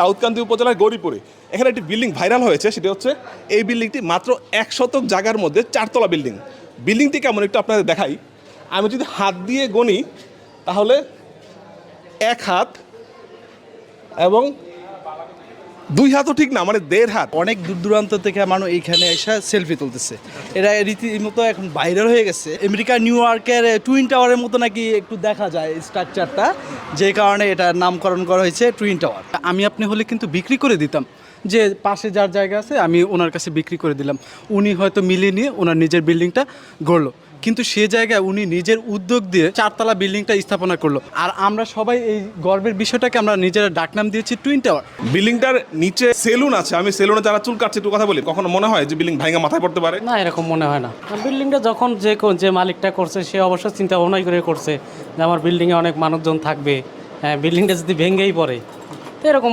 দাউদকান্দি উপজেলার গৌরীপুরে এখানে একটি বিল্ডিং ভাইরাল হয়েছে, সেটা হচ্ছে এই বিল্ডিংটি মাত্র 1 শতক জায়গার মধ্যে 4 তলা বিল্ডিং। বিল্ডিংটি কেমন একটু আপনাদের দেখাই। আমি যদি হাত দিয়ে গণি তাহলে 1 হাত এবং 2 হাতও ঠিক না, মানে 1.5 হাত। অনেক দূর দূরান্ত থেকে মানুষ এইখানে এসে সেলফি তুলতেছে। এটা রীতিমতো এখন ভাইরাল হয়ে গেছে। আমেরিকা নিউ ইয়র্কের টুইন টাওয়ারের মতো নাকি একটু দেখা যায় স্ট্রাকচারটা, যে কারণে এটা নামকরণ করা হয়েছে টুইন টাওয়ার। আমি আপনি হলে কিন্তু বিক্রি করে দিতাম, যে পাশে যার জায়গা আছে আমি ওনার কাছে বিক্রি করে দিলাম, উনি হয়তো মিলিয়ে নিয়ে ওনার নিজের বিল্ডিংটা গড়লো। কিন্তু সে জায়গায় উনি নিজের উদ্যোগ দিয়ে 4 তলা বিল্ডিংটা স্থাপনা করলো। আর আমরা সবাই এই গর্বের বিষয়টাকে আমরা নিজেরা ডাকনাম দিয়েছি টুইন টাওয়ার। বিল্ডিংটার নিচে সেলুন আছে, আমি সেলুনে যারা চুল কাটছে একটু কথা বলি, কখনো মনে হয় যে বিল্ডিং ভাঙা মাথায় পড়তে পারে? না, এরকম মনে হয় না। বিল্ডিংটা যখন যে মালিকটা করছে সে অবশ্য চিন্তা ভাবনাই করে করছে যে আমার বিল্ডিংয়ে অনেক মানুষজন থাকবে, হ্যাঁ বিল্ডিংটা যদি ভেঙেই পড়ে তো এরকম